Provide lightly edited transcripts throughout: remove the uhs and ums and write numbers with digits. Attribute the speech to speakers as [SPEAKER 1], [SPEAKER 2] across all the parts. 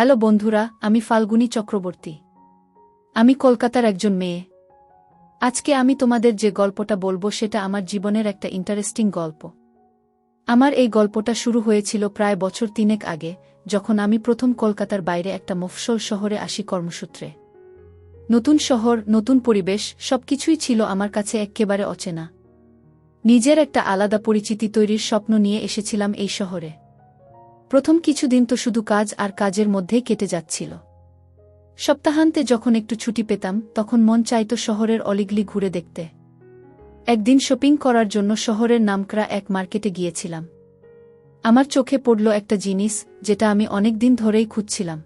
[SPEAKER 1] Hello বন্ধুরা, আমি ফাল্গুনী চক্রবর্তী। আমি কলকাতার একজন মেয়ে। আজকে আমি তোমাদের যে গল্পটা বলবো সেটা আমার জীবনের একটা ইন্টারেস্টিং গল্প। আমার এই গল্পটা শুরু হয়েছিল প্রায় বছর 3 আগে, যখন আমি প্রথম কলকাতার বাইরে একটা মফস্বল শহরে আসি কর্মসূত্রে। নতুন শহর, নতুন পরিবেশ, সবকিছুই ছিল আমার কাছে এক্কেবারে অচেনা। নিজের একটা আলাদা পরিচিতি তৈরির স্বপ্ন নিয়ে এসেছিলাম এই শহরে। প্রথম কিছুদিন তো শুধু কাজ আর কাজের মধ্যেই কেটে যাচ্ছিল। সপ্তাহান্তে যখন একটু ছুটি পেতাম তখন মন চাইতো শহরের অলিগলি ঘুরে দেখতে। একদিন শপিং করার জন্য শহরের নামকরা এক মার্কেটে গিয়েছিলাম। আমার চোখে পড়ল একটা জিনিস যেটা আমি অনেক দিন ধরেই খুঁজছিলাম।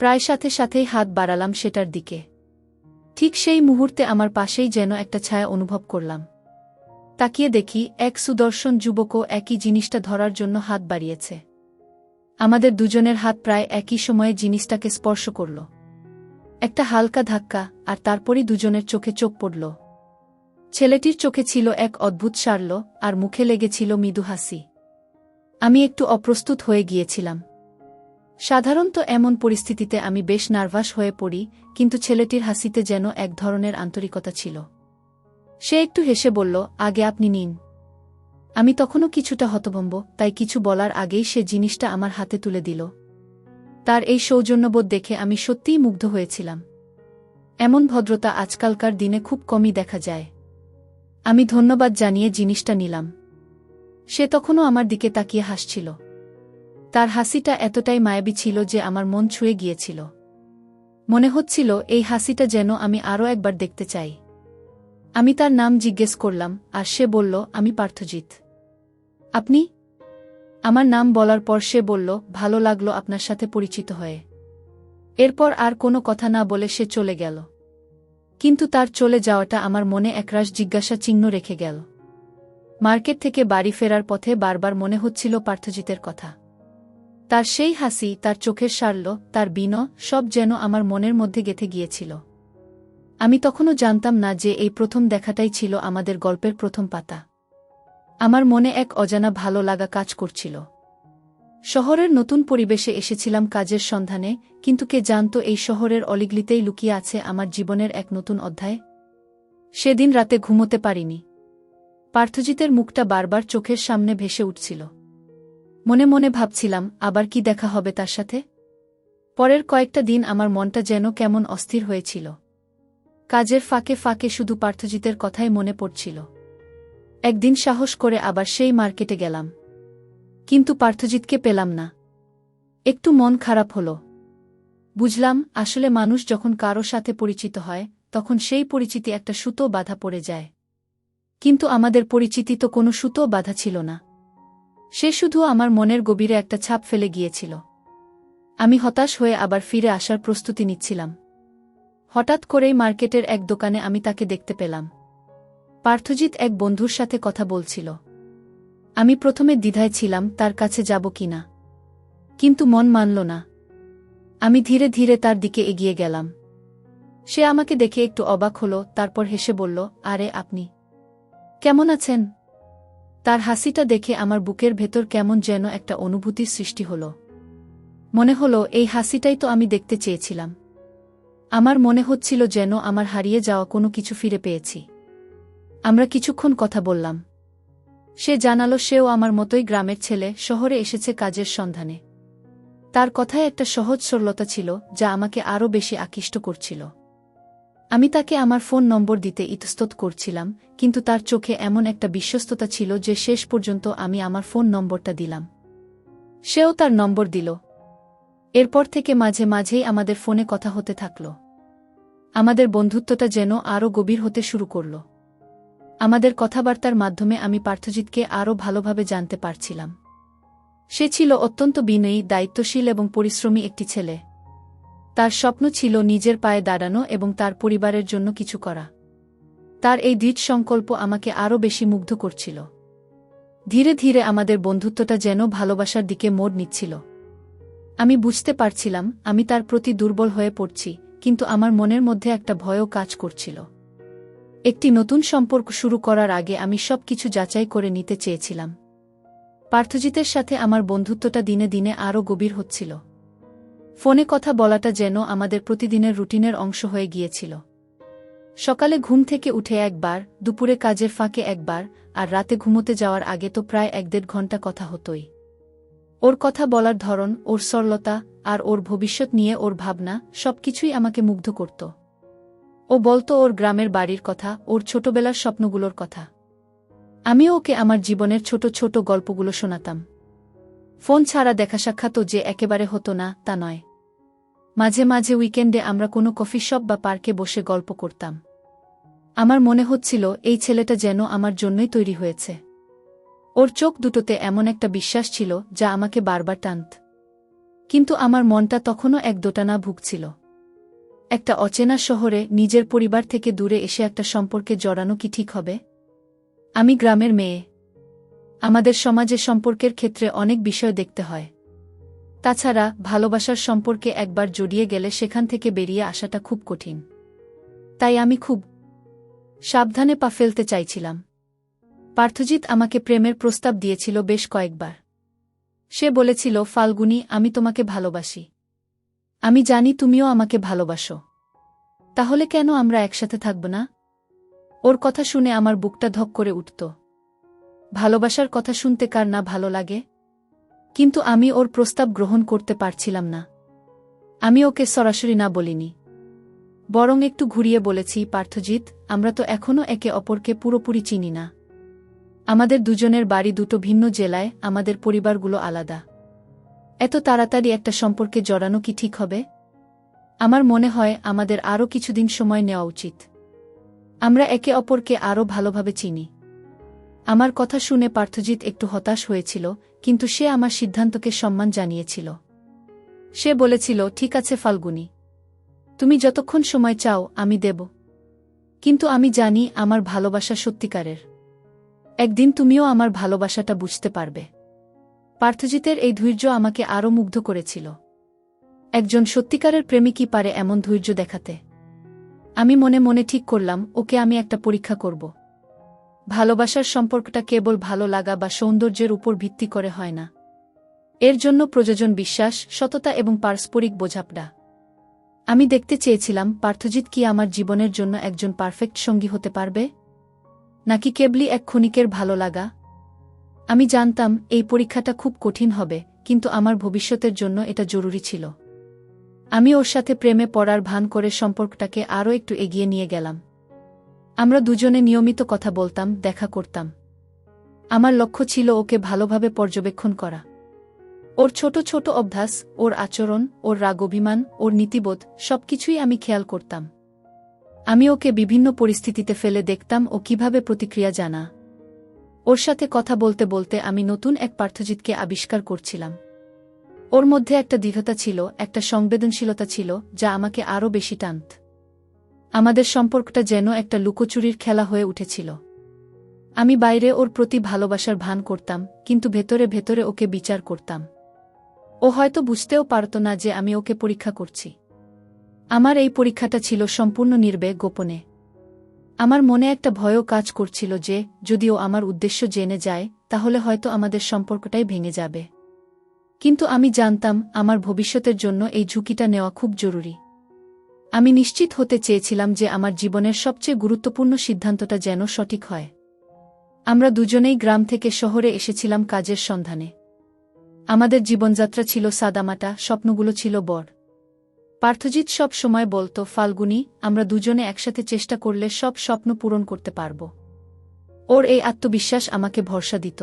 [SPEAKER 1] প্রায় সাথে সাথেই হাত বাড়ালাম সেটার দিকে। ঠিক সেই মুহূর্তে আমার পাশেই যেন একটা ছায়া অনুভব করলাম। তাকিয়ে দেখি এক সুদর্শন যুবকও একই জিনিসটা ধরার জন্য হাত বাড়িয়েছে। আমাদের দুজনের হাত প্রায় একই সময়ে জিনিসটাকে স্পর্শ করল। একটা হালকা ধাক্কা, আর তারপরই দুজনের চোখে চোখ পড়ল। ছেলেটির চোখে ছিল এক অদ্ভুত সারল, আর মুখে লেগেছিল মৃদু হাসি। আমি একটু অপ্রস্তুত হয়ে গিয়েছিলাম। সাধারণত এমন পরিস্থিতিতে আমি বেশ নার্ভাস হয়ে পড়ি, কিন্তু ছেলেটির হাসিতে যেন এক ধরনের আন্তরিকতা ছিল। সে একটু হেসে বলল, আগে আপনি নিন। আমি তখনও কিছুটা হতভম্ব, তাই কিছু বলার আগেই সে জিনিসটা আমার হাতে তুলে দিল। তার এই সৌজন্যবোধ দেখে আমি সত্যিই মুগ্ধ হয়েছিলাম। এমন ভদ্রতা আজকালকার দিনে খুব কমই দেখা যায়। আমি ধন্যবাদ জানিয়ে জিনিসটা নিলাম। সে তখনও আমার দিকে তাকিয়ে হাসছিল। তার হাসিটা এতটাই মায়াবী ছিল যে আমার মন ছুঁয়ে গিয়েছিল। মনে হচ্ছিল এই হাসিটা যেন আমি আরও একবার দেখতে চাই। আমি তার নাম জিজ্ঞেস করলাম, আর সে বলল, আমি পার্থজিৎ। আপনি? আমার নাম বলার পর সে বলল, ভালো লাগলো আপনার সাথে পরিচিত হয়ে। এরপর আর কোনো কথা না বলে সে চলে গেল। কিন্তু তার চলে যাওয়াটা আমার মনে একরাশ জিজ্ঞাসা চিহ্ন রেখে গেল। মার্কেট থেকে বাড়ি ফেরার পথে বারবার মনে হচ্ছিল পার্থজিতের কথা। তার সেই হাসি, তার চোখের সারল, তার বিনয়, সব যেন আমার মনের মধ্যে গেঁথে গিয়েছিল। আমি তখনও জানতাম না যে এই প্রথম দেখাটাই ছিল আমাদের গল্পের প্রথম পাতা। আমার মনে এক অজানা ভালো লাগা কাজ করছিল। শহরের নতুন পরিবেশে এসেছিলাম কাজের সন্ধানে, কিন্তু কে জানত এই শহরের অলিগলিতেই লুকিয়ে আছে আমার জীবনের এক নতুন অধ্যায়। সেদিন রাতে ঘুমোতে পারিনি। পার্থজিতের মুখটা বারবার চোখের সামনে ভেসে উঠছিল। মনে মনে ভাবছিলাম, আবার কি দেখা হবে তার সাথে। পরের কয়েকটা দিন আমার মনটা যেন কেমন অস্থির হয়েছিল। কাজের ফাঁকে ফাঁকে শুধু পার্থজিতের কথাই মনে পড়ছিল। একদিন সাহস করে আবার সেই মার্কেটে গেলাম। কিন্তু পার্থজিতকে পেলাম না। একটু মন খারাপ হলো। বুঝলাম, আসলে মানুষ যখন কারো সাথে পরিচিত হয় তখন সেই পরিচিতি একটা সুতো বাঁধা পড়ে যায়। কিন্তু আমাদের পরিচিতি তো কোনো সুতো বাঁধা ছিল না। সে শুধু আমার মনের গভীরে একটা ছাপ ফেলে গিয়েছিল। আমি হতাশ হয়ে আবার ফিরে আসার প্রস্তুতি নিচ্ছিলাম। হঠাৎ করেই মার্কেটের এক দোকানে আমি তাকে দেখতে পেলাম। পার্থজিৎ এক বন্ধুর সাথে কথা বলছিল। আমি প্রথমে দ্বিধায় ছিলাম তার কাছে যাব কিনা, কিন্তু মন মানল না। আমি ধীরে ধীরে তার দিকে এগিয়ে গেলাম। সে আমাকে দেখে একটু অবাক হলো, তারপর হেসে বলল, আরে আপনি কেমন আছেন? তার হাসিটা দেখে আমার বুকের ভেতর কেমন যেন একটা অনুভূতির সৃষ্টি হলো। মনে হলো এই হাসিটাই তো আমি দেখতে চেয়েছিলাম। আমার মনে হচ্ছিল যেন আমার হারিয়ে যাওয়া কোনো কিছু ফিরে পেয়েছি। আমরা কিছুক্ষণ কথা বললাম। সে জানালো সেও আমার মতোই গ্রামের ছেলে, শহরে এসেছে কাজের সন্ধানে। তার কথায় একটা সহজ সরলতা ছিল যা আমাকে আরও বেশি আকৃষ্ট করছিল। আমি তাকে আমার ফোন নম্বর দিতে ইতস্তত করছিলাম, কিন্তু তার চোখে এমন একটা বিশ্বস্ততা ছিল যে শেষ পর্যন্ত আমি আমার ফোন নম্বরটা দিলাম। সেও তার নম্বর দিল। এরপর থেকে মাঝে মাঝেই আমাদের ফোনে কথা হতে থাকল। আমাদের বন্ধুত্বটা যেন আরও গভীর হতে শুরু করল। আমাদের কথাবার্তার মাধ্যমে আমি পার্থজিৎকে আরও ভালোভাবে জানতে পারছিলাম। সে ছিল অত্যন্ত বিনয়ী, দায়িত্বশীল এবং পরিশ্রমী একটি ছেলে। তার স্বপ্ন ছিল নিজের পায়ে দাঁড়ানো এবং তার পরিবারের জন্য কিছু করা। তার এই দৃঢ় সংকল্প আমাকে আরও বেশি মুগ্ধ করছিল। ধীরে ধীরে আমাদের বন্ধুত্বটা যেন ভালোবাসার দিকে মোড় নিচ্ছিল। আমি বুঝতে পারছিলাম আমি তার প্রতি দুর্বল হয়ে পড়ছি, কিন্তু আমার মনের মধ্যে একটা ভয়ও কাজ করছিল। একটি নতুন সম্পর্ক শুরু করার আগে আমি সবকিছু যাচাই করে নিতে চেয়েছিলাম। পার্থজিতের সাথে আমার বন্ধুত্বটা দিনে দিনে আরও গভীর হচ্ছিল। ফোনে কথা বলাটা যেন আমাদের প্রতিদিনের রুটিনের অংশ হয়ে গিয়েছিল। সকালে ঘুম থেকে উঠে একবার, দুপুরে কাজের ফাঁকে একবার, আর রাতে ঘুমোতে যাওয়ার আগে তো প্রায় ১-১.৫ ঘণ্টা কথা হতোই। ওর কথা বলার ধরন, ওর সরলতা, আর ওর ভবিষ্যৎ নিয়ে ওর ভাবনা সবকিছুই আমাকে মুগ্ধ করত। ও বলতো ওর গ্রামের বাড়ির কথা, ওর ছোটবেলার স্বপ্নগুলোর কথা। আমিও ওকে আমার জীবনের ছোট ছোট গল্পগুলো শোনাতাম। ফোন ছাড়া দেখা সাক্ষাৎও যে একেবারে হতো না, তা নয়। মাঝে মাঝে উইকেন্ডে আমরা কোনো কফি শপ বা পার্কে বসে গল্প করতাম। আমার মনে হচ্ছিল এই ছেলেটা যেন আমার জন্যই তৈরি হয়েছে। ওর চোখ দুটোতে এমন একটা বিশ্বাস ছিল যা আমাকে বারবার টানত। কিন্তু আমার মনটা তখনও এক দোটানা ভুগছিল। একটা অচেনা শহরে নিজের পরিবার থেকে দূরে এসে একটা সম্পর্কে জড়ানো কি ঠিক হবে? আমি গ্রামের মেয়ে। আমাদের সমাজে সম্পর্কের ক্ষেত্রে অনেক বিষয় দেখতে হয়। তাছাড়া ভালোবাসার সম্পর্কে একবার জড়িয়ে গেলে সেখান থেকে বেরিয়ে আসাটা খুব কঠিন। তাই আমি খুব সাবধানে পা ফেলতে চাইছিলাম। পার্থজিৎ আমাকে প্রেমের প্রস্তাব দিয়েছিল বেশ কয়েকবার। সে বলেছিল, ফাল্গুনী, আমি তোমাকে ভালোবাসি। আমি জানি তুমিও আমাকে ভালোবাসো। তাহলে কেন আমরা একসাথে থাকব না? ওর কথা শুনে আমার বুকটা ধক করে উঠত। ভালোবাসার কথা শুনতে কার না ভালো লাগে? কিন্তু আমি ওর প্রস্তাব গ্রহণ করতে পারছিলাম না। আমি ওকে সরাসরি না বলিনি, বরং একটু ঘুরিয়ে বলেছি, পার্থজিৎ, আমরা তো এখনও একে অপরকে পুরোপুরি চিনি না। আমাদের দুজনের বাড়ি দুটো ভিন্ন জেলায়, আমাদের পরিবারগুলো আলাদা। এত তাড়াতাড়ি একটা সম্পর্কে জড়ানো কি ঠিক হবে? আমার মনে হয় আমাদের আরও কিছুদিন সময় নেওয়া উচিত। আমরা একে অপরকে আরও ভালোভাবে চিনি। আমার কথা শুনে পার্থজিৎ একটু হতাশ হয়েছিল, কিন্তু সে আমার সিদ্ধান্তকে সম্মান জানিয়েছিল। সে বলেছিল, ঠিক আছে ফাল্গুনী, তুমি যতক্ষণ সময় চাও আমি দেব। কিন্তু আমি জানি আমার ভালোবাসা সত্যিকারের। একদিন তুমিও আমার ভালোবাসাটা বুঝতে পারবে। পার্থজিতের এই ধৈর্য আমাকে আরও মুগ্ধ করেছিল। একজন সত্যিকারের প্রেমিকই পারে এমন ধৈর্য দেখাতে। আমি মনে মনে ঠিক করলাম, ওকে আমি একটা পরীক্ষা করব। ভালোবাসার সম্পর্কটা কেবল ভালো লাগা বা সৌন্দর্যের উপর ভিত্তি করে হয় না। এর জন্য প্রয়োজন বিশ্বাস, সততা এবং পারস্পরিক বোঝাপড়া। আমি দেখতে চেয়েছিলাম পার্থজিৎ কি আমার জীবনের জন্য একজন পারফেক্ট সঙ্গী হতে পারবে, নাকি কেবলই এক ক্ষণিকের ভালো লাগা। আমি জানতাম এই পরীক্ষাটা খুব কঠিন হবে, কিন্তু আমার ভবিষ্যতের জন্য এটা জরুরি ছিল। আমি ওর সাথে প্রেমে পড়ার ভান করে সম্পর্কটাকে আরও একটু এগিয়ে নিয়ে গেলাম। আমরা দুজনে নিয়মিত কথা বলতাম, দেখা করতাম। আমার লক্ষ্য ছিল ওকে ভালোভাবে পর্যবেক্ষণ করা। ওর ছোট ছোট অভ্যাস, ওর আচরণ, ওর রাগ অভিমান, ওর নীতিবোধ সবকিছুই আমি খেয়াল করতাম। আমি ওকে বিভিন্ন পরিস্থিতিতে ফেলে দেখতাম ও কিভাবে প্রতিক্রিয়া জানা। ওর সাথে কথা বলতে বলতে আমি নতুন এক পার্থজিৎকে আবিষ্কার করছিলাম। ওর মধ্যে একটা দৃঢ়তা ছিল, একটা সংবেদনশীলতা ছিল যা আমাকে আরও বেশি টানত। আমাদের সম্পর্কটা যেন একটা লুকোচুরির খেলা হয়ে উঠেছিল। আমি বাইরে ওর প্রতি ভালোবাসার ভান করতাম, কিন্তু ভেতরে ভেতরে ওকে বিচার করতাম। ও হয়তো বুঝতেও পারত না যে আমি ওকে পরীক্ষা করছি। আমার এই পরীক্ষাটা ছিল সম্পূর্ণ নির্ভয়ে, গোপনে। আমার মনে একটা ভয়ও কাজ করছিল যে যদি ও আমার উদ্দেশ্য জেনে যায় তাহলে হয়তো আমাদের সম্পর্কটাই ভেঙে যাবে। কিন্তু আমি জানতাম আমার ভবিষ্যতের জন্য এই ঝুঁকিটা নেওয়া খুব জরুরি। আমি নিশ্চিত হতে চেয়েছিলাম যে আমার জীবনের সবচেয়ে গুরুত্বপূর্ণ সিদ্ধান্তটা যেন সঠিক হয়। আমরা দুজনেই গ্রাম থেকে শহরে এসেছিলাম কাজের সন্ধানে। আমাদের জীবনযাত্রা ছিল সাদামাটা, স্বপ্নগুলো ছিল বড়। পার্থজিৎ সব সময় বলতো, ফাল্গুনী, আমরা দুজনে একসাথে চেষ্টা করলে সব স্বপ্ন পূরণ করতে পারব। ওর এই আত্মবিশ্বাস আমাকে ভরসা দিত।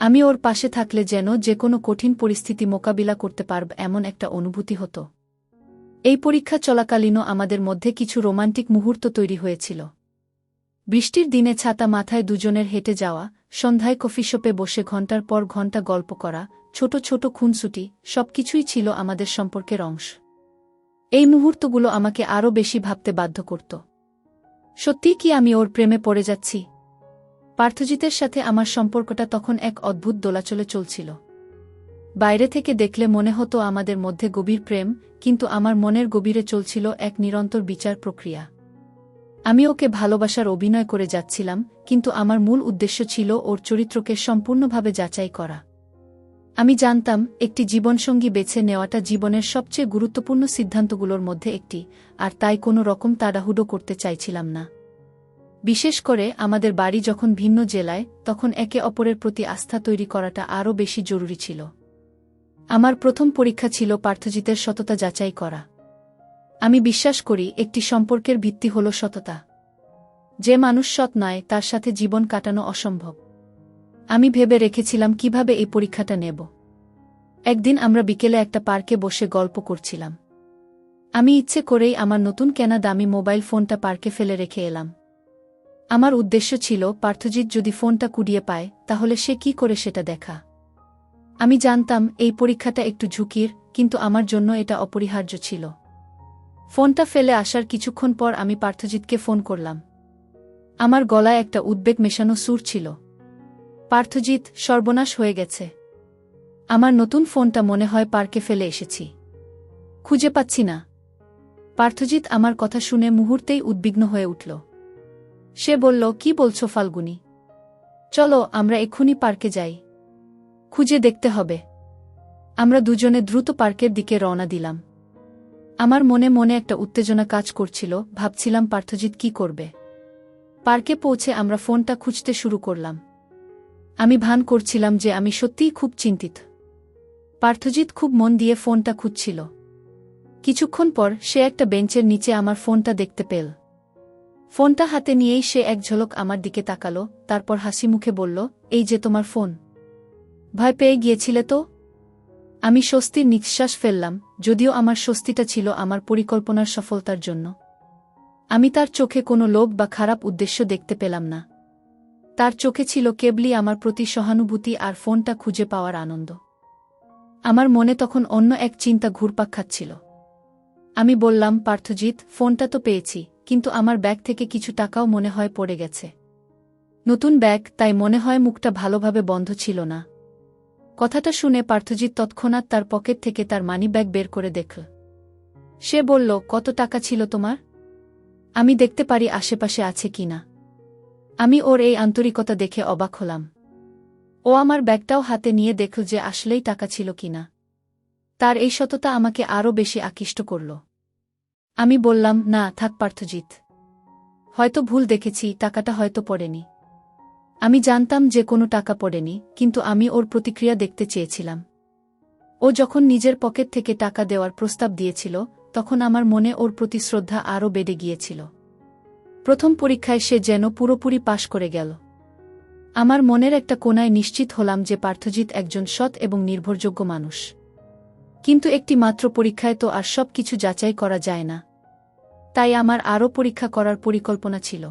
[SPEAKER 1] আমি ওর পাশে থাকলে যেন যে কোনো কঠিন পরিস্থিতি মোকাবিলা করতে পারব এমন একটা অনুভূতি হতো। এই পরীক্ষা চলাকালীনও আমাদের মধ্যে কিছু রোমান্টিক মুহূর্ত তৈরি হয়েছিল। বৃষ্টির দিনে ছাতা মাথায় দুজনের হেঁটে যাওয়া, সন্ধ্যায় কফি শপে বসে ঘণ্টার পর ঘণ্টা গল্প করা, ছোট ছোট খুনসুটি সবকিছুই ছিল আমাদের সম্পর্কের অংশ। এই মুহূর্তগুলো আমাকে আরও বেশি ভাবতে বাধ্য করত। সত্যিই কি আমি ওর প্রেমে পড়ে যাচ্ছি? পার্থজিতের সাথে আমার সম্পর্কটা তখন এক অদ্ভুত দোলাচলে চলছিল। বাইরে থেকে দেখলে মনে হতো আমাদের মধ্যে গভীর প্রেম, কিন্তু আমার মনের গভীরে চলছিল এক নিরন্তর বিচার প্রক্রিয়া। আমি ওকে ভালোবাসার অভিনয় করে যাচ্ছিলাম, কিন্তু আমার মূল উদ্দেশ্য ছিল ওর চরিত্রকে সম্পূর্ণভাবে যাচাই করা। আমি জানতাম একটি জীবনসঙ্গী বেছে নেওয়াটা জীবনের সবচেয়ে গুরুত্বপূর্ণ সিদ্ধান্তগুলোর মধ্যে একটি, আর তাই কোনো রকম তাড়াহুড়ো করতে চাইছিলাম না। বিশেষ করে আমাদের বাড়ি যখন ভিন্ন জেলায়, তখন একে অপরের প্রতি আস্থা তৈরি করাটা আরও বেশি জরুরি ছিল। আমার প্রথম পরীক্ষা ছিল পার্থজিতের সততা যাচাই করা। আমি বিশ্বাস করি একটি সম্পর্কের ভিত্তি হল সততা। যে মানুষ সৎ নয় তার সাথে জীবন কাটানো অসম্ভব। আমি ভেবে রেখেছিলাম কিভাবে এই পরীক্ষাটা নেব। একদিন আমরা বিকেলে একটা পার্কে বসে গল্প করছিলাম। আমি ইচ্ছে করেই আমার নতুন কেনা দামি মোবাইল ফোনটা পার্কে ফেলে রেখে এলাম। আমার উদ্দেশ্য ছিল পার্থজিৎ যদি ফোনটা কুড়িয়ে পায় তাহলে সে কি করে সেটা দেখা। আমি জানতাম এই পরীক্ষাটা একটু ঝুঁকির, কিন্তু আমার জন্য এটা অপরিহার্য ছিল। ফোনটা ফেলে আসার কিছুক্ষণ পর আমি পার্থজিৎকে ফোন করলাম। আমার গলায় একটা উদ্বেগ মেশানো সুর ছিল। পার্থজিৎ, সর্বনাশ হয়ে গেছে। আমার নতুন ফোনটা মনে হয় পার্কে ফেলে এসেছি। খুঁজে পাচ্ছি না। পার্থজিৎ আমার কথা শুনে মুহূর্তেই উদ্বিগ্ন হয়ে উঠল। সে বলল, কি বলছো ফাল্গুনি? চলো আমরা এক্ষুনি পার্কে যাই। খুঁজে দেখতে হবে। আমরা দুজনে দ্রুত পার্কের দিকে রওনা দিলাম। আমার মনে মনে একটা উত্তেজনা কাজ করছিল, ভাবছিলাম পার্থজিৎ কি করবে। পার্কে পৌঁছে আমরা ফোনটা খুঁজতে শুরু করলাম। আমি ভান করছিলাম যে আমি সত্যিই খুব চিন্তিত। পার্থজিৎ খুব মন দিয়ে ফোনটা খুঁজছিল। কিছুক্ষণ পর সে একটা বেঞ্চের নিচে আমার ফোনটা দেখতে পেল। ফোনটা হাতে নিয়েই সে এক ঝলক আমার দিকে তাকালো, তারপর হাসি মুখে বলল, এই যে তোমার ফোন। ভয় পেয়ে গিয়েছিলে তো? আমি স্বস্তির নিঃশ্বাস ফেললাম, যদিও আমার স্বস্তিটা ছিল আমার পরিকল্পনার সফলতার জন্য। আমি তার চোখে কোনো লোভ বা খারাপ উদ্দেশ্য দেখতে পেলাম না। তার চোখে ছিল কেবলই আমার প্রতি সহানুভূতি আর ফোনটা খুঁজে পাওয়ার আনন্দ। আমার মনে তখন অন্য এক চিন্তা ঘুরপাক খাচ্ছিল। আমি বললাম, পার্থজিৎ, ফোনটা তো পেয়েছি, কিন্তু আমার ব্যাগ থেকে কিছু টাকাও মনে হয় পড়ে গেছে। নতুন ব্যাগ, তাই মনে হয় মুখটা ভালোভাবে বন্ধ ছিল না। কথাটা শুনে পার্থজিৎ তৎক্ষণাৎ তার পকেট থেকে তার মানিব্যাগ বের করে দেখল। সে বলল, কত টাকা ছিল তোমার? আমি দেখতে পারি আশেপাশে আছে কিনা। আমি ওর এই আন্তরিকতা দেখে অবাক হলাম। ও আমার ব্যাগটাও হাতে নিয়ে দেখল যে আসলেই টাকা ছিল কিনা। তার এই সততা আমাকে আরও বেশি আকৃষ্ট করল। আমি বললাম, না থাক পার্থজিৎ, হয়তো ভুল দেখেছি, টাকাটা হয়তো পড়েনি। আমি জানতাম যে কোনো টাকা পড়েনি, কিন্তু আমি ওর প্রতিক্রিয়া দেখতে চেয়েছিলাম। ও যখন নিজের পকেট থেকে টাকা দেওয়ার প্রস্তাব দিয়েছিল, তখন আমার মনে ওর প্রতি শ্রদ্ধা আরও বেড়ে গিয়েছিল। প্রথম পরীক্ষায় সে যেন পুরোপুরি পাশ করে গেল। আমার মনের একটা কোণায় নিশ্চিত হলাম যে পার্থজিৎ একজন সৎ এবং নির্ভরযোগ্য মানুষ। কিন্তু একটি মাত্র পরীক্ষায় তো আর সব কিছু যাচাই করা যায় না। তাই আমার আরও পরীক্ষা করার পরিকল্পনা ছিল।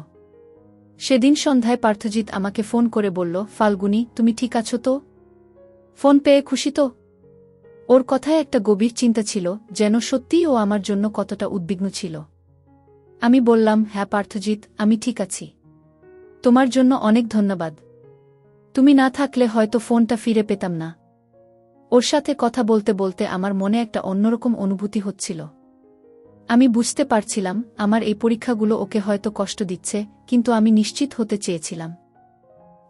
[SPEAKER 1] সেদিন সন্ধ্যায় পার্থজিৎ আমাকে ফোন করে বলল, ফাল্গুনি, তুমি ঠিক আছো তো? ফোন পেয়ে খুশি তো? ওর কথায় একটা গভীর চিন্তা ছিল, যেন সত্যিই ও আমার জন্য কতটা উদ্বিগ্ন ছিল। আমি বললাম, হ্যাঁ পার্থজিৎ, আমি ঠিক আছি। তোমার জন্য অনেক ধন্যবাদ। তুমি না থাকলে হয়তো ফোনটা ফিরে পেতাম না। ওর সাথে কথা বলতে বলতে আমার মনে একটা অন্যরকম অনুভূতি হচ্ছিল। আমি বুঝতে পারছিলাম আমার এই পরীক্ষাগুলো ওকে হয়তো কষ্ট দিচ্ছে, কিন্তু আমি নিশ্চিত হতে চেয়েছিলাম।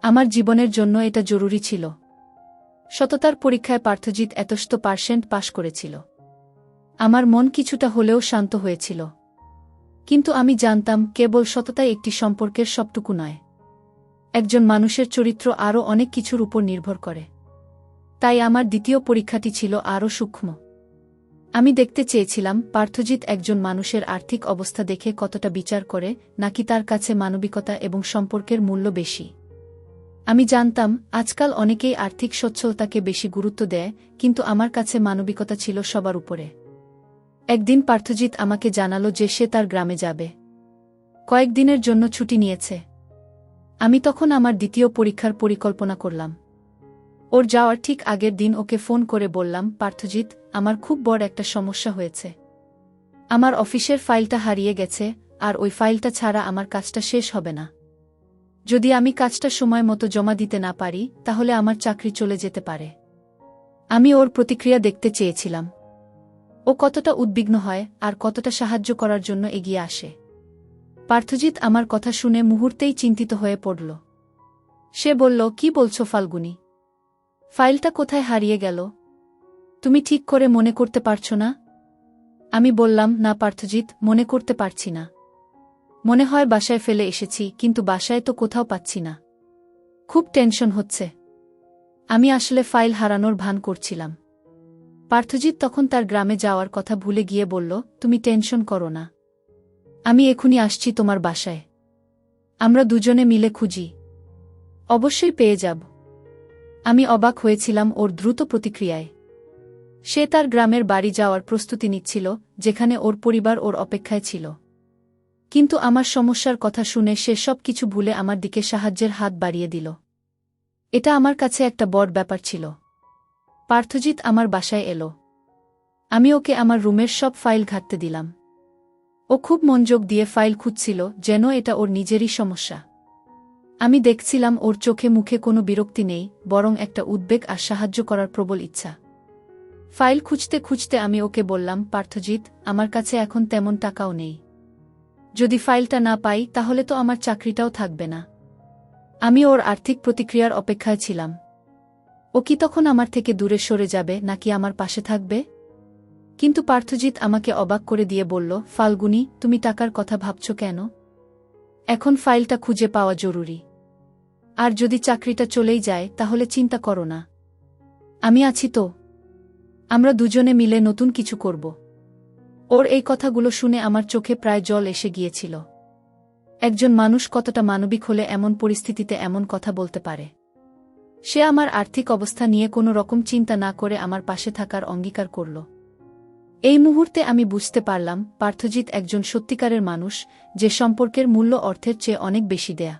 [SPEAKER 1] আমার জীবনের জন্য এটা জরুরি ছিল। সততার পরীক্ষায় পার্থজিৎ 100% পাশ করেছিল। আমার মন কিছুটা হলেও শান্ত হয়েছিল। কিন্তু আমি জানতাম কেবল সততাই একটি সম্পর্কের সবটুকু নয়। একজন মানুষের চরিত্র আরও অনেক কিছুর উপর নির্ভর করে। তাই আমার দ্বিতীয় পরীক্ষাটি ছিল আরও সূক্ষ্ম। আমি দেখতে চেয়েছিলাম পার্থজিৎ একজন মানুষের আর্থিক অবস্থা দেখে কতটা বিচার করে, নাকি তার কাছে মানবিকতা এবং সম্পর্কের মূল্য বেশি। আমি জানতাম আজকাল অনেকেই আর্থিক সচ্ছলতাকে বেশি গুরুত্ব দেয়, কিন্তু আমার কাছে মানবিকতা ছিল সবার উপরে। একদিন পার্থজিৎ আমাকে জানালো যে সে তার গ্রামে যাবে। কয়েকদিনের জন্য ছুটি নিয়েছে। আমি তখন আমার দ্বিতীয় পরীক্ষার পরিকল্পনা করলাম। ওর যাওয়ার ঠিক আগের দিন ওকে ফোন করে বললাম, পার্থজিৎ, আমার খুব বড় একটা সমস্যা হয়েছে। আমার অফিসের ফাইলটা হারিয়ে গেছে, আর ওই ফাইলটা ছাড়া আমার কাজটা শেষ হবে না। যদি আমি কাজটা সময় মতো জমা দিতে না পারি, তাহলে আমার চাকরি চলে যেতে পারে। আমি ওর প্রতিক্রিয়া দেখতে চেয়েছিলাম। ও কতটা উদ্বিগ্ন হয় আর কতটা সাহায্য করার জন্য এগিয়ে আসে। পার্থজিৎ আমার কথা শুনে মুহূর্তেই চিন্তিত হয়ে পড়ল। সে বলল, কি বলছো ফাল্গুনি? ফাইলটা কোথায় হারিয়ে গেল? তুমি ঠিক করে মনে করতে পারছো না? আমি বললাম, না পার্থজিৎ, মনে করতে পারছি না। মনে হয় বাসায় ফেলে এসেছি, কিন্তু বাসায় তো কোথাও পাচ্ছি না। খুব টেনশন হচ্ছে। আমি আসলে ফাইল হারানোর ভান করছিলাম। পার্থজিৎ তখন তার গ্রামে যাওয়ার কথা ভুলে গিয়ে বলল, তুমি টেনশন করো না। আমি এখুনি আসছি তোমার বাসায়। আমরা দুজনে মিলে খুঁজি। অবশ্যই পেয়ে যাব। আমি অবাক হয়েছিলাম ওর দ্রুত প্রতিক্রিয়ায়। সে তার গ্রামের বাড়ি যাওয়ার প্রস্তুতি নিচ্ছিল, যেখানে ওর পরিবার ওর অপেক্ষায় ছিল। কিন্তু আমার সমস্যার কথা শুনে সে সব কিছু ভুলে আমার দিকে সাহায্যের হাত বাড়িয়ে দিল। এটা আমার কাছে একটা বড় ব্যাপার ছিল। পার্থজিৎ আমার বাসায় এলো। আমি ওকে আমার রুমের সব ফাইল ঘাঁটতে দিলাম। ও খুব মনোযোগ দিয়ে ফাইল খুঁজছিল, যেন এটা ওর নিজেরই সমস্যা। আমি দেখছিলাম ওর চোখে মুখে কোনো বিরক্তি নেই, বরং একটা উদ্বেগ আর সাহায্য করার প্রবল ইচ্ছা। ফাইল খুঁজতে খুঁজতে আমি ওকে বললাম, পার্থজিৎ, আমার কাছে এখন তেমন টাকাও নেই। যদি ফাইলটা না পাই তাহলে তো আমার চাকরিটাও থাকবে না। আমি ওর আর্থিক প্রতিক্রিয়ার অপেক্ষায় ছিলাম। ও কি তখন আমার থেকে দূরে সরে যাবে নাকি আমার পাশে থাকবে? কিন্তু পার্থজিৎ আমাকে অবাক করে দিয়ে বলল, ফাল্গুনি, তুমি টাকার কথা ভাবছ কেন? এখন ফাইলটা খুঁজে পাওয়া জরুরি। আর যদি চাকরিটা চলেই যায় তাহলে চিন্তা করো না। আমি আছি তো। আমরা দুজনে মিলে নতুন কিছু করব। ওর এই কথাগুলো শুনে আমার চোখে প্রায় জল এসে গিয়েছিল। একজন মানুষ কতটা মানবিক হলে এমন পরিস্থিতিতে এমন কথা বলতে পারে। সে আমার আর্থিক অবস্থা নিয়ে কোনো রকম চিন্তা না করে আমার পাশে থাকার অঙ্গীকার করল। এই মুহূর্তে আমি বুঝতে পারলাম, পার্থজিৎ একজন সত্যিকারের মানুষ, যে সম্পর্কের মূল্য অর্থের চেয়ে অনেক বেশি দেয়া।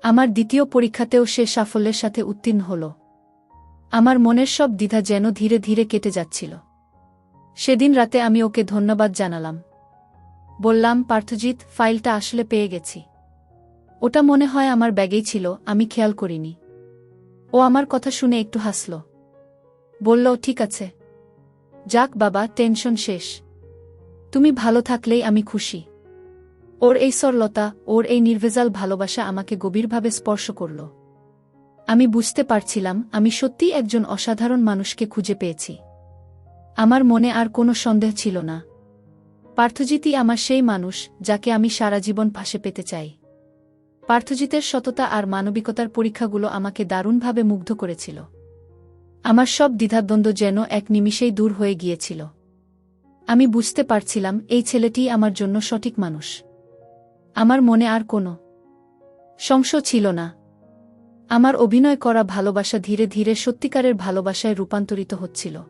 [SPEAKER 1] আমার দ্বিতীয় পরীক্ষাতেও সে সাফল্যের সাথে উত্তীর্ণ হল। আমার মনের সব দ্বিধা যেন ধীরে ধীরে কেটে যাচ্ছিল। সেদিন রাতে আমি ওকে ধন্যবাদ জানালাম। বললাম, পার্থজিৎ, ফাইলটা আসলে পেয়ে গেছি। ওটা মনে হয় আমার ব্যাগেই ছিল, আমি খেয়াল করিনি। ও আমার কথা শুনে একটু হাসল। বলল, ঠিক আছে। যাক বাবা, টেনশন শেষ। তুমি ভালো থাকলেই আমি খুশি। ওর এই সরলতা, ওর এই নির্ভেজাল ভালোবাসা আমাকে গভীরভাবে স্পর্শ করল। আমি বুঝতে পারছিলাম আমি সত্যিই একজন অসাধারণ মানুষকে খুঁজে পেয়েছি। আমার মনে আর কোনো সন্দেহ ছিল না। পার্থজিৎই আমার সেই মানুষ যাকে আমি সারা জীবন পাশে পেতে চাই। পার্থজিতের সততা আর মানবিকতার পরীক্ষাগুলো আমাকে দারুণভাবে মুগ্ধ করেছিল। আমার সব দ্বিধাদ্বন্দ্ব যেন এক নিমিষেই দূর হয়ে গিয়েছিল। আমি বুঝতে পারছিলাম এই ছেলেটিই আমার জন্য সঠিক মানুষ। আমার মনে আর কোনো সংশয় ছিল না। আমার অভিনয় করা ভালোবাসা ধীরে ধীরে সত্যিকারের ভালোবাসায় রূপান্তরিত হচ্ছিল।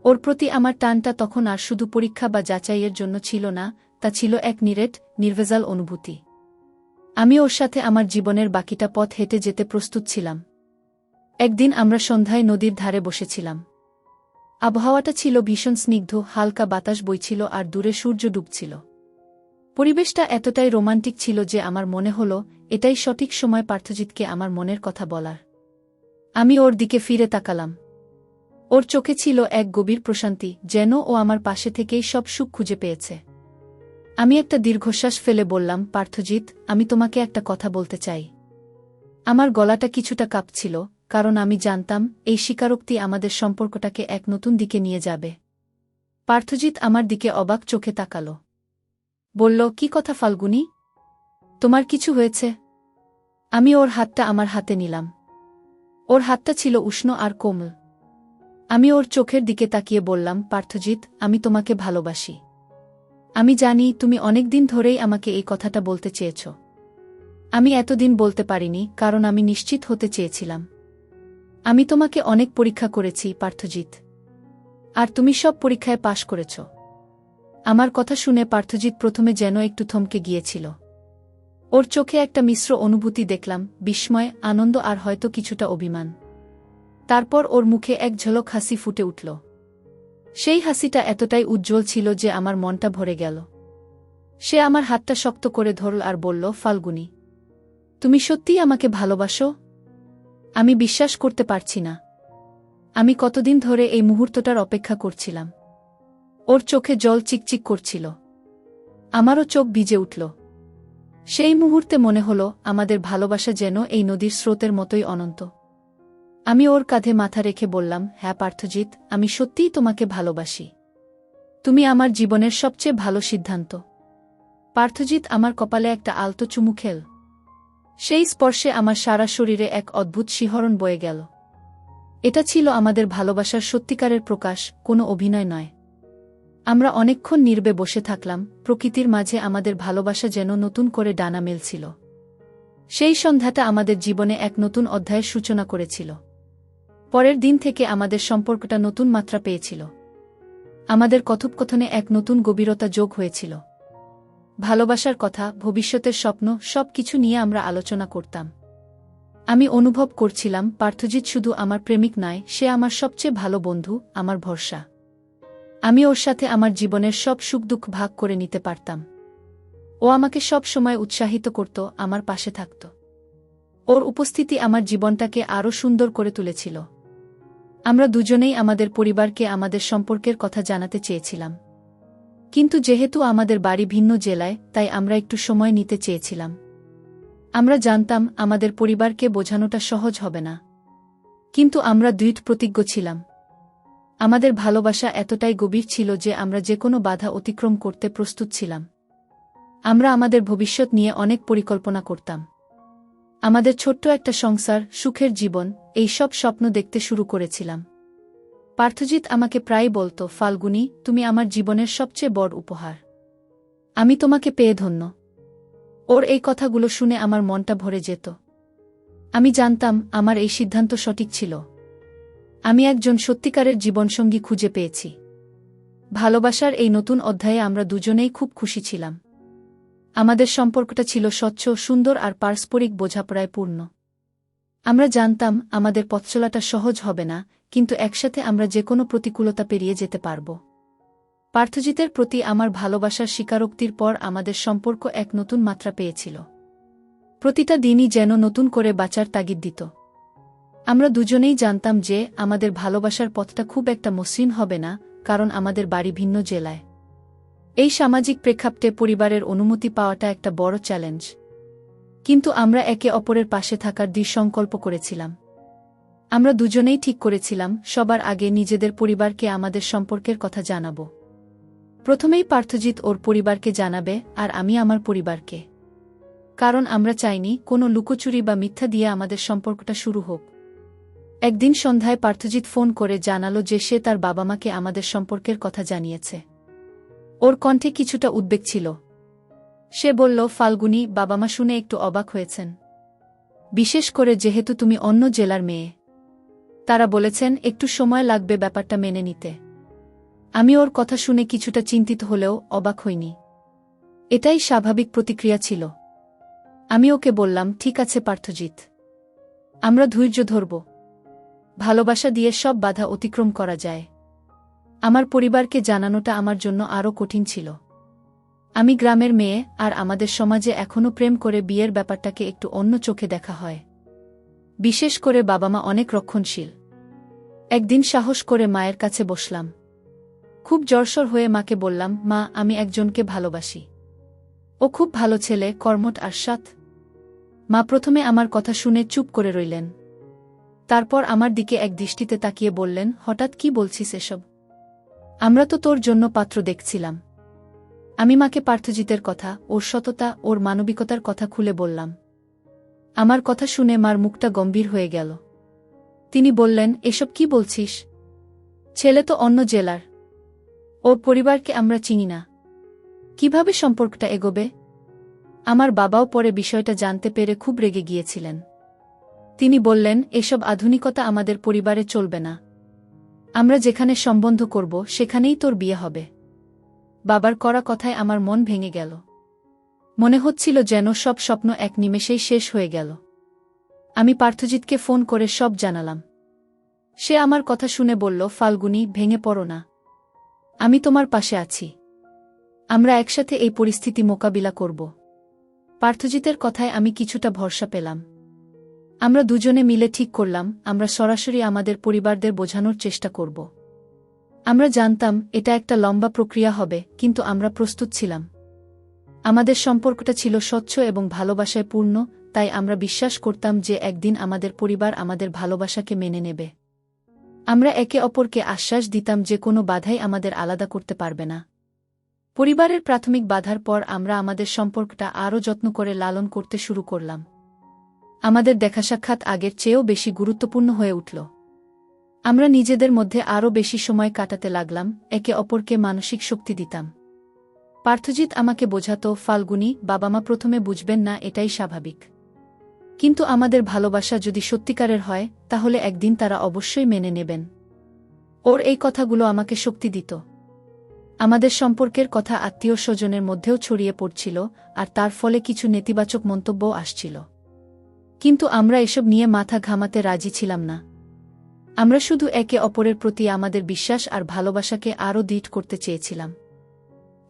[SPEAKER 1] ওর প্রতি আমার টানটা তখন আর শুধু পরীক্ষা বা যাচাইয়ের জন্য ছিল না, তা ছিল এক নির্ভেজাল অনুভূতি। আমি ওর সাথে আমার জীবনের বাকিটা পথ হেঁটে যেতে প্রস্তুত ছিলাম। একদিন আমরা সন্ধ্যায় নদীর ধারে বসেছিলাম। আবহাওয়াটা ছিল ভীষণ স্নিগ্ধ, হালকা বাতাস বইছিল আর দূরে সূর্য ডুবছিল। পরিবেশটা এতটাই রোমান্টিক ছিল যে আমার মনে হল এটাই সঠিক সময় পার্থজিৎকে আমার মনের কথা বলার। আমি ওর দিকে ফিরে তাকালাম। ওর চোখে ছিল এক গভীর প্রশান্তি, যেন ও আমার পাশে থেকেই সব সুখ খুঁজে পেয়েছে। আমি একটা দীর্ঘশ্বাস ফেলে বললাম, পার্থজিৎ, আমি তোমাকে একটা কথা বলতে চাই। আমার গলাটা কিছুটা কাঁপছিল, কারণ আমি জানতাম এই স্বীকারোক্তি আমাদের সম্পর্কটাকে এক নতুন দিকে নিয়ে যাবে। পার্থজিৎ আমার দিকে অবাক চোখে তাকাল। বলল, কি কথা ফাল্গুনি? তোমার কিছু হয়েছে? আমি ওর হাতটা আমার হাতে নিলাম। ওর হাতটা ছিল উষ্ণ আর কোমল। আমি ওর চোখের দিকে তাকিয়ে বললাম, পার্থজিৎ, আমি তোমাকে ভালোবাসি। আমি জানি তুমি অনেক দিন ধরেই আমাকে এই কথাটা বলতে চেয়েছ। আমি এতদিন বলতে পারিনি, কারণ আমি নিশ্চিত হতে চেয়েছিলাম। আমি তোমাকে অনেক পরীক্ষা করেছি পার্থজিৎ। আর তুমি সব পরীক্ষায় পাশ করেছ। আমার কথা শুনে পার্থজিৎ প্রথমে যেন একটু থমকে গিয়েছিল। ওর চোখে একটা মিশ্র অনুভূতি দেখলাম, বিস্ময়, আনন্দ আর হয়তো কিছুটা অভিমান। তারপর ওর মুখে এক ঝলক হাসি ফুটে উঠল। সেই হাসিটা এতটাই উজ্জ্বল ছিল যে আমার মনটা ভরে গেল। সে আমার হাতটা শক্ত করে ধরল আর বলল, ফাল্গুনি, তুমি সত্যিই আমাকে ভালোবাসো? আমি বিশ্বাস করতে পারছি না। আমি কতদিন ধরে এই মুহূর্তটার অপেক্ষা করছিলাম। ওর চোখে জল চিকচিক করছিল। আমারও চোখ ভিজে উঠল। সেই মুহূর্তে মনে হল আমাদের ভালোবাসা যেন এই নদীর স্রোতের মতোই অনন্ত। আমি ওর কাঁধে মাথা রেখে বললাম, হ্যাঁ পার্থজিৎ, আমি সত্যিই তোমাকে ভালোবাসি। তুমি আমার জীবনের সবচেয়ে ভালো সিদ্ধান্ত। পার্থজিৎ আমার কপালে একটা আলতো চুমু খেল। সেই স্পর্শে আমার সারা শরীরে এক অদ্ভুত শিহরণ বয়ে গেল। এটা ছিল আমাদের ভালোবাসার সত্যিকারের প্রকাশ, কোনো অভিনয় নয়। আমরা অনেকক্ষণ নীরবে বসে থাকলাম, প্রকৃতির মাঝে আমাদের ভালোবাসা যেন নতুন করে ডানা মেলছিল। সেই সন্ধ্যাটা আমাদের জীবনে এক নতুন অধ্যায়ের সূচনা করেছিল। পরের দিন থেকে আমাদের সম্পর্কটা নতুন মাত্রা পেয়েছিল। আমাদের কথোপকথনে এক নতুন গভীরতা যোগ হয়েছিল। ভালোবাসার কথা, ভবিষ্যতের স্বপ্ন, সব কিছু নিয়ে আমরা আলোচনা করতাম। আমি অনুভব করছিলাম পার্থজিৎ শুধু আমার প্রেমিক নয়, সে আমার সবচেয়ে ভালো বন্ধু, আমার ভরসা। আমি ওর সাথে আমার জীবনের সব সুখ দুঃখ ভাগ করে নিতে পারতাম। ও আমাকে সব সময় উৎসাহিত করত, আমার পাশে থাকত। ওর উপস্থিতি আমার জীবনটাকে আরও সুন্দর করে তুলেছিল। আমরা দুজনেই আমাদের পরিবারকে আমাদের সম্পর্কের কথা জানাতে চেয়েছিলাম। কিন্তু যেহেতু আমাদের বাড়ি ভিন্ন জেলায়, তাই আমরা একটু সময় নিতে চেয়েছিলাম। আমরা জানতাম আমাদের পরিবারকে বোঝানোটা সহজ হবে না। কিন্তু আমরা দৃঢ় প্রতিজ্ঞ ছিলাম। আমাদের ভালোবাসা এতটাই গভীর ছিল যে আমরা যেকোনো বাধা অতিক্রম করতে প্রস্তুত ছিলাম। আমরা আমাদের ভবিষ্যৎ নিয়ে অনেক পরিকল্পনা করতাম। আমাদের ছোট্ট একটা সংসার, সুখের জীবন, এই সব স্বপ্ন দেখতে শুরু করেছিলাম। পার্থজিৎ আমাকে প্রায় বলত, ফাল্গুনী, তুমি আমার জীবনের সবচেয়ে বড় উপহার। আমি তোমাকে পেয়ে ধন্য। ওর এই কথাগুলো শুনে আমার মনটা ভরে যেত। আমি জানতাম আমার এই সিদ্ধান্ত সঠিক ছিল। আমি একজন সত্যিকারের জীবনসঙ্গী খুঁজে পেয়েছি। ভালোবাসার এই নতুন অধ্যায়ে আমরা দুজনেই খুব খুশি ছিলাম। আমাদের সম্পর্কটা ছিল স্বচ্ছ, সুন্দর আর পারস্পরিক বোঝাপড়ায় পূর্ণ। আমরা জানতাম আমাদের পথ চলাটা সহজ হবে না, কিন্তু একসাথে আমরা যেকোনো প্রতিকূলতা পেরিয়ে যেতে পারব। পার্থজিতের প্রতি আমার ভালোবাসার স্বীকারোক্তির পর আমাদের সম্পর্ক এক নতুন মাত্রা পেয়েছিল। প্রতিটা দিনই যেন নতুন করে বাঁচার তাগিদ দিত। আমরা দুজনেই জানতাম যে আমাদের ভালোবাসার পথটা খুব একটা মসৃণ হবে না, কারণ আমাদের বাড়ি ভিন্ন জেলায়। এই সামাজিক প্রেক্ষাপটে পরিবারের অনুমতি পাওয়াটা একটা বড় চ্যালেঞ্জ। কিন্তু আমরা একে অপরের পাশে থাকার দৃঢ় সংকল্প করেছিলাম। আমরা দুজনেই ঠিক করেছিলাম সবার আগে নিজেদের পরিবারকে আমাদের সম্পর্কের কথা জানাব। প্রথমেই পার্থজিৎ ওর পরিবারকে জানাবে, আর আমি আমার পরিবারকে। কারণ আমরা চাইনি কোনো লুকোচুরি বা মিথ্যা দিয়ে আমাদের সম্পর্কটা শুরু হোক। একদিন সন্ধ্যায় পার্থজিৎ ফোন করে জানালো যে সে তার বাবা মাকে আমাদের সম্পর্কের কথা জানিয়েছে। ওর কণ্ঠে কিছুটা উদ্বেগ ছিল। সে বলল, ফাল্গুনী, বাবা মা শুনে একটু অবাক হয়েছেন। বিশেষ করে যেহেতু তুমি অন্য জেলার মেয়ে। তারা বলেছেন একটু সময় লাগবে ব্যাপারটা মেনে নিতে। আমি ওর কথা শুনে কিছুটা চিন্তিত হলেও অবাক হইনি। এটাই স্বাভাবিক প্রতিক্রিয়া ছিল। আমি ওকে বললাম, ঠিক আছে পার্থজিৎ, আমরা ধৈর্য ধরব। ভালোবাসা দিয়ে সব বাধা অতিক্রম করা যায়। আমার পরিবারকে জানানোটা আমার জন্য আরও কঠিন ছিল। আমি গ্রামের মেয়ে, আর আমাদের সমাজে এখনও প্রেম করে বিয়ের ব্যাপারটাকে একটু অন্য চোখে দেখা হয়। বিশেষ করে বাবা মা অনেক রক্ষণশীল। একদিন সাহস করে মায়ের কাছে বসলাম। খুব জ্বরসর হয়ে মাকে বললাম, মা, আমি একজনকে ভালোবাসি। ও খুব ভালো ছেলে, কর্মঠ আর সৎ। মা প্রথমে আমার কথা শুনে চুপ করে রইলেন। তারপর আমার দিকে এক দৃষ্টিতে তাকিয়ে বললেন, হঠাৎ কি বলছিস এসব? আমরা তো তোর জন্য পাত্র দেখছিলাম। আমি মাকে পার্থজিতের কথা, ওর সততা, ওর মানবিকতার কথা খুলে বললাম। আমার কথা শুনে মার মুখটা গম্ভীর হয়ে গেল। তিনি বললেন, এসব কি বলছিস? ছেলে তো অন্য জেলার। ওর পরিবারকে আমরা চিনি না। কিভাবে সম্পর্কটা এগোবে? আমার বাবাও পরে বিষয়টা জানতে পেরে খুব রেগে গিয়েছিলেন। তিনি বললেন, এসব আধুনিকতা আমাদের পরিবারে চলবে না। আমরা যেখানে সম্বন্ধ করব সেখানেই তোর বিয়ে হবে। বাবার করা কথায় আমার মন ভেঙে গেল। মনে হচ্ছিল যেন সব স্বপ্ন এক নিমেষেই শেষ হয়ে গেল। আমি পার্থজিৎকে ফোন করে সব জানালাম। সে আমার কথা শুনে বলল, ফাল্গুনী, ভেঙে পড়ো না। আমি তোমার পাশে আছি। আমরা একসাথে এই পরিস্থিতি মোকাবিলা করব। পার্থজিতের কথায় আমি কিছুটা ভরসা পেলাম। আমরা দুজনে মিলে ঠিক করলাম আমরা সরাসরি আমাদের পরিবারদের বোঝানোর চেষ্টা করব। আমরা জানতাম এটা একটা লম্বা প্রক্রিয়া হবে, কিন্তু আমরা প্রস্তুত ছিলাম। আমাদের সম্পর্কটা ছিল স্বচ্ছ এবং ভালোবাসায় পূর্ণ, তাই আমরা বিশ্বাস করতাম যে একদিন আমাদের পরিবার আমাদের ভালোবাসাকে মেনে নেবে। আমরা একে অপরকে আশ্বাস দিতাম যে কোনো বাধাই আমাদের আলাদা করতে পারবে না। পরিবারের প্রাথমিক বাধার পর আমরা আমাদের সম্পর্কটা আরও যত্ন করে লালন করতে শুরু করলাম। আমাদের দেখা সাক্ষাৎ আগের চেয়েও বেশি গুরুত্বপূর্ণ হয়ে উঠল। আমরা নিজেদের মধ্যে আরও বেশি সময় কাটাতে লাগলাম, একে অপরকে মানসিক শক্তি দিতাম। পার্থজিৎ আমাকে বোঝাতো, ফাল্গুনী, বাবা মা প্রথমে বুঝবেন না, এটাই স্বাভাবিক। কিন্তু আমাদের ভালোবাসা যদি সত্যিকারের হয় তাহলে একদিন তারা অবশ্যই মেনে নেবেন। ওর এই কথাগুলো আমাকে শক্তি দিত। আমাদের সম্পর্কের কথা আত্মীয় স্বজনের মধ্যেও ছড়িয়ে পড়ছিল, আর তার ফলে কিছু নেতিবাচক মন্তব্যও আসছিল। কিন্তু আমরা এসব নিয়ে মাথা ঘামাতে রাজি ছিলাম না। আমরা শুধু একে অপরের প্রতি আমাদের বিশ্বাস আর ভালোবাসাকে আরও দৃঢ় করতে চেয়েছিলাম।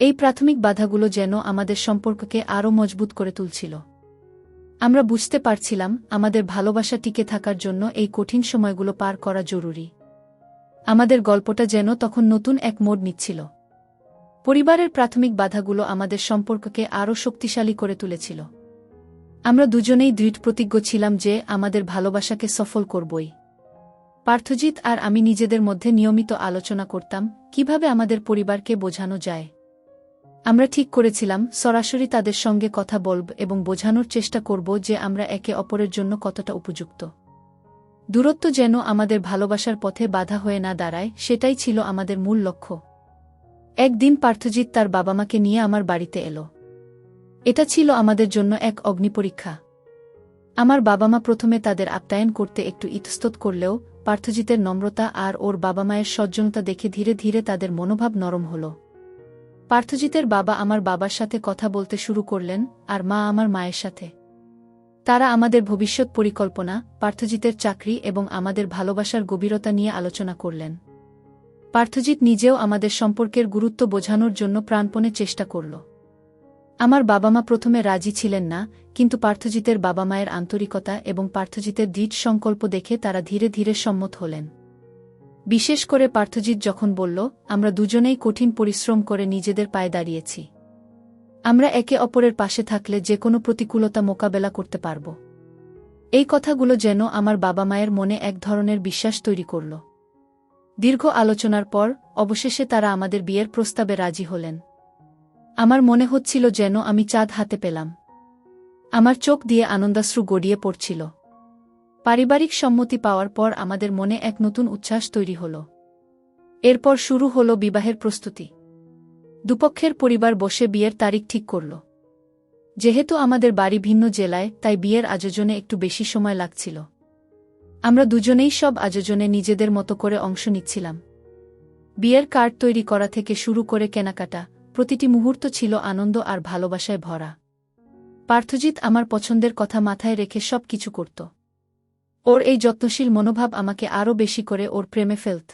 [SPEAKER 1] এই প্রাথমিক বাধাগুলো যেন আমাদের সম্পর্ককে আরও মজবুত করে তুলছিল। আমরা বুঝতে পারছিলাম আমাদের ভালোবাসা টিকে থাকার জন্য এই কঠিন সময়গুলো পার করা জরুরি। আমাদের গল্পটা যেন তখন নতুন এক মোড় নিচ্ছিল। পরিবারের প্রাথমিক বাধাগুলো আমাদের সম্পর্ককে আরও শক্তিশালী করে তুলেছিল। আমরা দুজনেই দৃঢ় প্রতিজ্ঞ ছিলাম যে আমাদের ভালোবাসাকে সফল করবই। পার্থজিৎ আর আমি নিজেদের মধ্যে নিয়মিত আলোচনা করতাম কিভাবে আমাদের পরিবারকে বোঝানো যায়। আমরা ঠিক করেছিলাম সরাসরি তাদের সঙ্গে কথা বলব এবং বোঝানোর চেষ্টা করব যে আমরা একে অপরের জন্য কতটা উপযুক্ত। দূরত্ব যেন আমাদের ভালোবাসার পথে বাধা হয়ে না দাঁড়ায়, সেটাই ছিল আমাদের মূল লক্ষ্য। একদিন পার্থজিৎ তার বাবা মাকে নিয়ে আমার বাড়িতে এলো। এটা ছিল আমাদের জন্য এক অগ্নিপরীক্ষা। আমার বাবা মা প্রথমে তাদের আপ্যায়ন করতে একটু ইতস্তত করলেও পার্থজিতের নম্রতা আর ওর বাবা মায়ের সজ্জনতা দেখে ধীরে ধীরে তাদের মনোভাব নরম হল। পার্থজিতের বাবা আমার বাবার সাথে কথা বলতে শুরু করলেন, আর মা আমার মায়ের সাথে। তারা আমাদের ভবিষ্যৎ পরিকল্পনা, পার্থজিতের চাকরি এবং আমাদের ভালোবাসার গভীরতা নিয়ে আলোচনা করলেন। পার্থজিৎ নিজেও আমাদের সম্পর্কের গুরুত্ব বোঝানোর জন্য প্রাণপণে চেষ্টা করল। আমার বাবা মা প্রথমে রাজি ছিলেন না, কিন্তু পার্থজিতের বাবা মায়ের আন্তরিকতা এবং পার্থজিতের দৃঢ় সংকল্প দেখে তারা ধীরে ধীরে সম্মত হলেন। বিশেষ করে পার্থজিৎ যখন বলল, আমরা দুজনেই কঠিন পরিশ্রম করে নিজেদের পায়ে দাঁড়িয়েছি। আমরা একে অপরের পাশে থাকলে যে কোনো প্রতিকূলতা মোকাবেলা করতে পারব। এই কথাগুলো যেন আমার বাবা মায়ের মনে এক ধরনের বিশ্বাস তৈরি করল। দীর্ঘ আলোচনার পর অবশেষে তারা আমাদের বিয়ের প্রস্তাবে রাজি হলেন। আমার মনে হচ্ছিল যেন আমি চাঁদ হাতে পেলাম। আমার চোখ দিয়ে আনন্দাশ্রু গড়িয়ে পড়ছিল। পারিবারিক সম্মতি পাওয়ার পর আমাদের মনে এক নতুন উচ্ছ্বাস তৈরি হল। এরপর শুরু হল বিবাহের প্রস্তুতি। দুপক্ষের পরিবার বসে বিয়ের তারিখ ঠিক করল। যেহেতু আমাদের বাড়ি ভিন্ন জেলায়, তাই বিয়ের আয়োজনে একটু বেশি সময় লাগছিল। আমরা দুজনেই সব আয়োজনে নিজেদের মতো করে অংশ নিচ্ছিলাম। বিয়ের কার্ড তৈরি করা থেকে শুরু করে কেনাকাটা, প্রতিটি মুহূর্ত ছিল আনন্দ আর ভালোবাসায় ভরা। পার্থজিৎ আমার পছন্দের কথা মাথায় রেখে সব কিছু করত। ওর এই যত্নশীল মনোভাব আমাকে আরও বেশি করে ওর প্রেমে ফেলত।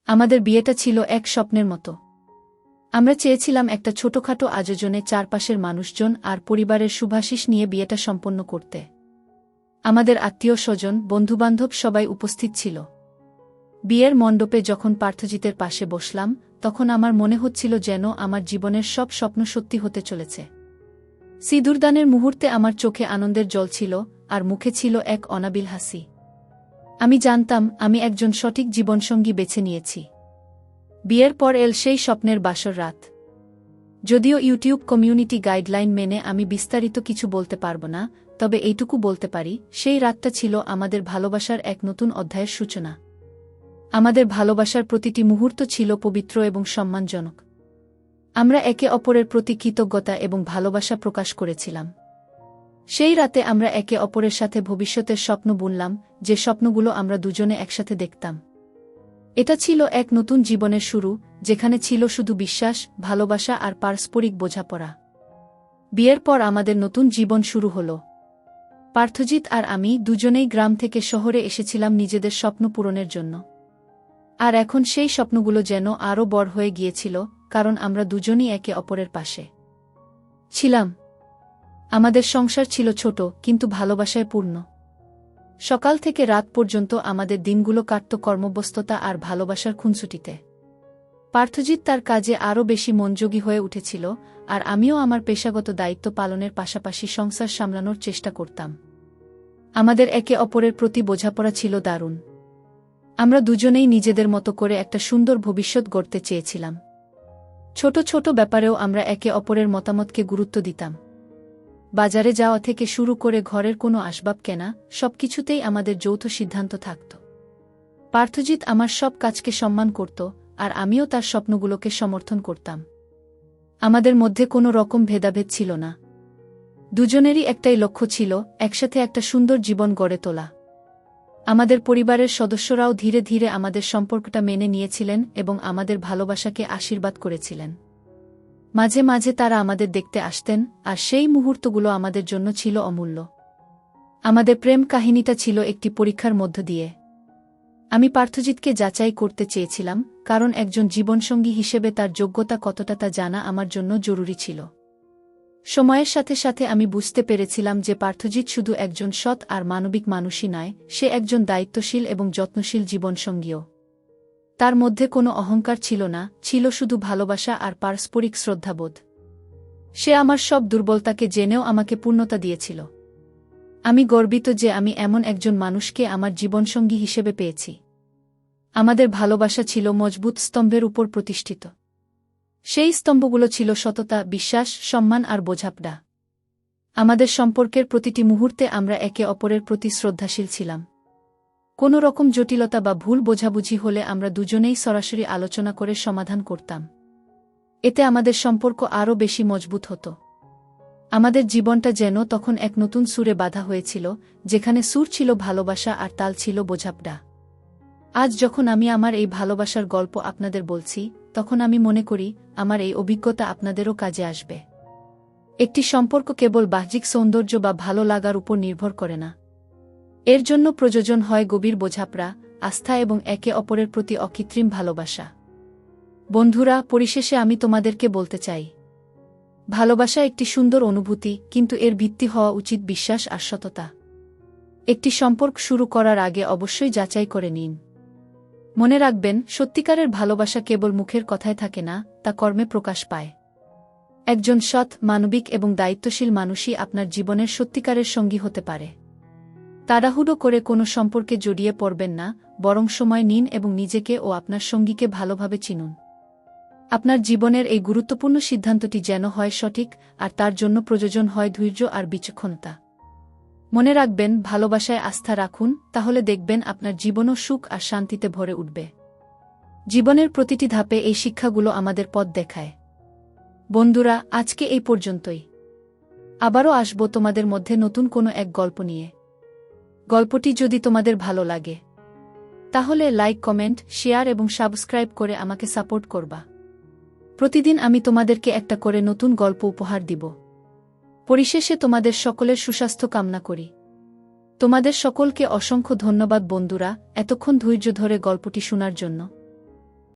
[SPEAKER 1] আমাদের বিয়েটা ছিল এক স্বপ্নের মতো। আমরা চেয়েছিলাম একটা ছোটখাটো আয়োজনে চারপাশের মানুষজন আর পরিবারের শুভাশিস নিয়ে বিয়েটা সম্পন্ন করতে। আমাদের আত্মীয় স্বজন, বন্ধুবান্ধব সবাই উপস্থিত ছিল। বিয়ের মণ্ডপে যখন পার্থজিতের পাশে বসলাম, তখন আমার মনে হচ্ছিল যেন আমার জীবনের সব স্বপ্ন সত্যি হতে চলেছে। সিঁদুরদানের মুহূর্তে আমার চোখে আনন্দের জল ছিল, আর মুখে ছিল এক অনাবিল হাসি। আমি জানতাম আমি একজন সঠিক জীবনসঙ্গী বেছে নিয়েছি। বিয়ের পর এল সেই স্বপ্নের বাসর রাত। যদিও ইউটিউব কমিউনিটি গাইডলাইন মেনে আমি বিস্তারিত কিছু বলতে পারব না, তবে এইটুকু বলতে পারি, সেই রাতটা ছিল আমাদের ভালোবাসার এক নতুন অধ্যায়ের সূচনা। আমাদের ভালোবাসার প্রতিটি মুহূর্ত ছিল পবিত্র এবং সম্মানজনক। আমরা একে অপরের প্রতি কৃতজ্ঞতা এবং ভালোবাসা প্রকাশ করেছিলাম। সেই রাতে আমরা একে অপরের সাথে ভবিষ্যতের স্বপ্ন বুনলাম, যে স্বপ্নগুলো আমরা দুজনে একসাথে দেখতাম। এটা ছিল এক নতুন জীবনের শুরু, যেখানে ছিল শুধু বিশ্বাস, ভালোবাসা আর পারস্পরিক বোঝাপড়া। বিয়ের পর আমাদের নতুন জীবন শুরু হল। পার্থজিৎ আর আমি দুজনেই গ্রাম থেকে শহরে এসেছিলাম নিজেদের স্বপ্ন পূরণের জন্য। আর এখন সেই স্বপ্নগুলো যেন আরও বড় হয়ে গিয়েছিল, কারণ আমরা দুজনই একে অপরের পাশে ছিলাম। আমাদের সংসার ছিল ছোট, কিন্তু ভালোবাসায় পূর্ণ। সকাল থেকে রাত পর্যন্ত আমাদের দিনগুলো কাটত কর্মব্যস্ততা আর ভালোবাসার খুনসুটিতে। পার্থজিৎ তার কাজে আরও বেশি মনোযোগী হয়ে উঠেছিল, আর আমিও আমার পেশাগত দায়িত্ব পালনের পাশাপাশি সংসার সামলানোর চেষ্টা করতাম। আমাদের একে অপরের প্রতি বোঝাপড়া ছিল দারুণ। আমরা দুজনেই নিজেদের মতো করে একটা সুন্দর ভবিষ্যৎ গড়তে চেয়েছিলাম। ছোট ছোট ব্যাপারেও আমরা একে অপরের মতামতকে গুরুত্ব দিতাম। বাজারে যাওয়া থেকে শুরু করে ঘরের কোনো আসবাব কেনা, সবকিছুতেই আমাদের যৌথ সিদ্ধান্ত থাকত। পার্থজিৎ আমার সব কাজকে সম্মান করত, আর আমিও তার স্বপ্নগুলোকে সমর্থন করতাম। আমাদের মধ্যে কোনো রকম ভেদাভেদ ছিল না। দুজনেরই একটাই লক্ষ্য ছিল, একসাথে একটা সুন্দর জীবন গড়ে তোলা। আমাদের পরিবারের সদস্যরাও ধীরে ধীরে আমাদের সম্পর্কটা মেনে নিয়েছিলেন এবং আমাদের ভালোবাসাকে আশীর্বাদ করেছিলেন। মাঝে মাঝে তারা আমাদের দেখতে আসতেন, আর সেই মুহূর্তগুলো আমাদের জন্য ছিল অমূল্য। আমাদের প্রেম কাহিনীটা ছিল একটি পরীক্ষার মধ্য দিয়ে। আমি পার্থজিৎকে যাচাই করতে চেয়েছিলাম, কারণ একজন জীবনসঙ্গী হিসেবে তার যোগ্যতা কতটা তা জানা আমার জন্য জরুরি ছিল। সময়ের সাথে সাথে আমি বুঝতে পেরেছিলাম যে পার্থজিৎ শুধু একজন সৎ আর মানবিক মানুষই নয়, সে একজন দায়িত্বশীল এবং যত্নশীল জীবনসঙ্গীও। তার মধ্যে কোনো অহংকার ছিল না, ছিল শুধু ভালোবাসা আর পারস্পরিক শ্রদ্ধাবোধ। সে আমার সব দুর্বলতাকে জেনেও আমাকে পূর্ণতা দিয়েছিল। আমি গর্বিত যে আমি এমন একজন মানুষকে আমার জীবনসঙ্গী হিসেবে পেয়েছি। আমাদের ভালোবাসা ছিল মজবুত স্তম্ভের উপর প্রতিষ্ঠিত। সেই স্তম্ভগুলো ছিল সততা, বিশ্বাস, সম্মান আর বোঝাপড়া। আমাদের সম্পর্কের প্রতিটি মুহূর্তে আমরা একে অপরের প্রতি শ্রদ্ধাশীল ছিলাম। কোনো রকম জটিলতা বা ভুল বোঝাবুঝি হলে আমরা দুজনেই সরাসরি আলোচনা করে সমাধান করতাম। এতে আমাদের সম্পর্ক আরও বেশি মজবুত হতো। আমাদের জীবনটা যেন তখন এক নতুন সুরে বাঁধা হয়েছিল, যেখানে সুর ছিল ভালোবাসা আর তাল ছিল বোঝাপড়া। আজ যখন আমি আমার এই ভালোবাসার গল্প আপনাদের বলছি, তখন আমি মনে করি আমার এই অভিজ্ঞতা আপনাদেরও কাজে আসবে। একটি সম্পর্ক কেবল বাহ্যিক সৌন্দর্য বা ভালো লাগার উপর নির্ভর করে না। এর জন্য প্রয়োজন হয় গভীর বোঝাপড়া, আস্থা এবং একে অপরের প্রতি অকৃত্রিম ভালোবাসা। বন্ধুরা, পরিশেষে আমি তোমাদেরকে বলতে চাই, ভালোবাসা একটি সুন্দর অনুভূতি, কিন্তু এর ভিত্তি হওয়া উচিত বিশ্বাস আর সততা। একটি সম্পর্ক শুরু করার আগে অবশ্যই যাচাই করে নিন। মনে রাখবেন, সত্যিকারের ভালোবাসা কেবল মুখের কথায় থাকে না, তা কর্মে প্রকাশ পায়। একজন সৎ, মানবিক এবং দায়িত্বশীল মানুষই আপনার জীবনের সত্যিকারের সঙ্গী হতে পারে। তাড়াহুড়ো করে কোনো সম্পর্কে জড়িয়ে পড়বেন না, বরং সময় নিন এবং নিজেকে ও আপনার সঙ্গীকে ভালোভাবে চিনুন। আপনার জীবনের এই গুরুত্বপূর্ণ সিদ্ধান্তটি যেন হয় সঠিক, আর তার জন্য প্রয়োজন হয় ধৈর্য আর বিচক্ষণতা। মনে রাখবেন, ভালোবাসায় আস্থা রাখুন, তাহলে দেখবেন আপনার জীবনও সুখ আর শান্তিতে ভরে উঠবে। জীবনের প্রতিটি ধাপে এই শিক্ষাগুলো আমাদের পথ দেখায়। বন্ধুরা, আজকে এই পর্যন্তই। আবারও আসব তোমাদের মধ্যে নতুন কোনো এক গল্প নিয়ে। গল্পটি যদি তোমাদের ভালো লাগে, তাহলে লাইক, কমেন্ট, শেয়ার এবং সাবস্ক্রাইব করে আমাকে সাপোর্ট করবা। প্রতিদিন আমি তোমাদেরকে একটা করে নতুন গল্প উপহার দিব। পরিশেষে তোমাদের সকলের সুস্বাস্থ্য কামনা করি। তোমাদের সকলকে অসংখ্য ধন্যবাদ বন্ধুরা, এতক্ষণ ধৈর্য ধরে গল্পটি শোনার জন্য।